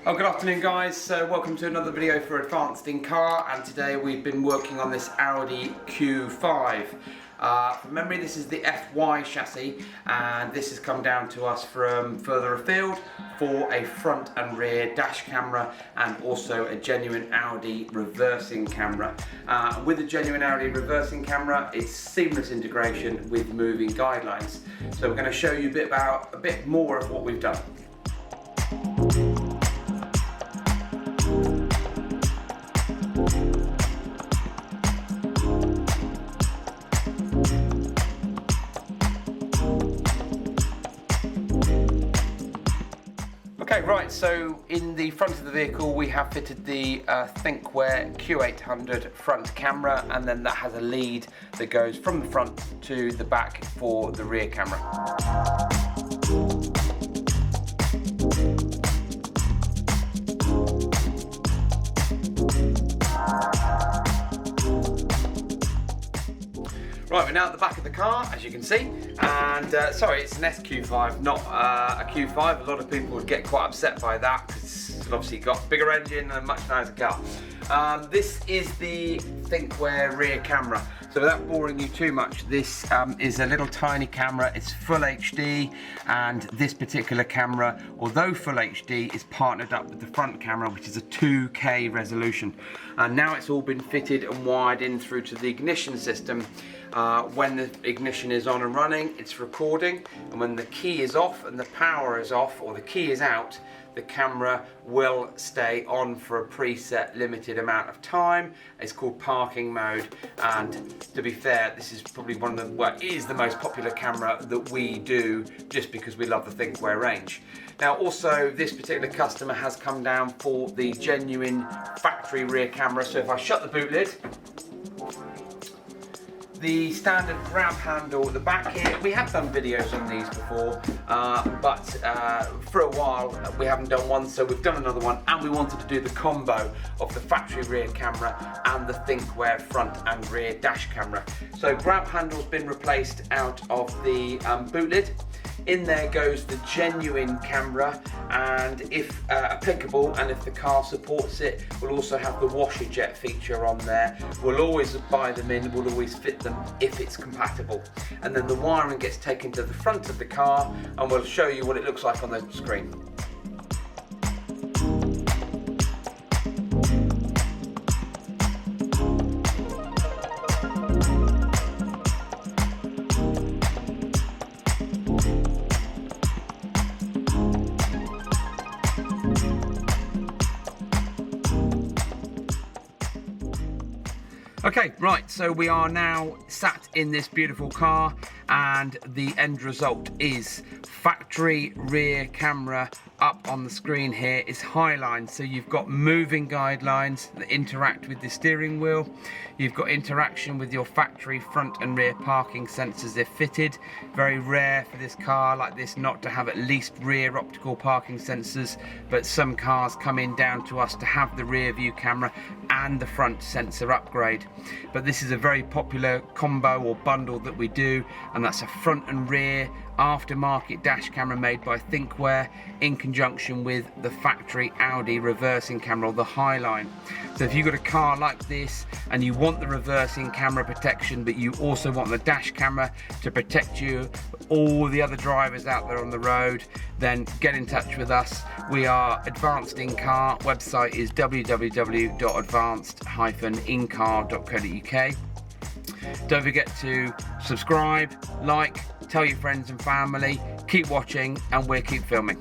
Oh, good afternoon guys, so welcome to another video for Advanced in Car, and today we've been working on this Audi Q5. From memory, this is the FY chassis, and this has come down to us from further afield for a front and rear dash camera and also a genuine Audi reversing camera. With the genuine Audi reversing camera, it's seamless integration with moving guidelines. So we're going to show you a bit more of what we've done. Okay, right, so in the front of the vehicle we have fitted the Thinkware Q800 front camera, and then that has a lead that goes from the front to the back for the rear camera. Right, we're now at the back of the car, as you can see, and sorry, it's an SQ5, not a Q5. A lot of people would get quite upset by that because it's obviously got a bigger engine and a much nicer car. This is the Thinkware rear camera. So without boring you too much, this is a little tiny camera. It's full HD, and this particular camera, although full HD, is partnered up with the front camera, which is a 2K resolution. And now it's all been fitted and wired in through to the ignition system. When the ignition is on and running, it's recording, and when the key is off and the power is off, or the key is out, the camera will stay on for a preset limited amount of time. It's called parking mode, and to be fair, this is probably it is the most popular camera that we do, just because we love the Thinkware range. Now also, this particular customer has come down for the genuine factory rear camera. So if I shut the boot lid, the standard grab handle at the back here, we have done videos on these before, but for a while we haven't done one, so we've done another one, and we wanted to do the combo of the factory rear camera and the Thinkware front and rear dash camera. So grab handle's been replaced out of the boot lid. In there goes the genuine camera, and if applicable, and if the car supports it, we'll also have the washer jet feature on there. We'll always buy them in, we'll always fit them if it's compatible. And then the wiring gets taken to the front of the car, and we'll show you what it looks like on the screen. Okay, right, so we are now sat in this beautiful car, and the end result is factory rear camera. Up on the screen here is Highline, so you've got moving guidelines that interact with the steering wheel. You've got interaction with your factory front and rear parking sensors if fitted. Very rare for this car like this not to have at least rear optical parking sensors, but some cars come in down to us to have the rear view camera and the front sensor upgrade. But this is a very popular combo or bundle that we do, and that's a front and rear aftermarket dash camera made by Thinkware in conjunction with the factory Audi reversing camera, or the Highline. So if you've got a car like this and you want the reversing camera protection, but you also want the dash camera to protect you, all the other drivers out there on the road, then get in touch with us. We are Advanced in Car. Website is www.advanced-incar.co.uk. Don't forget to subscribe, like, tell your friends and family, keep watching, and we'll keep filming.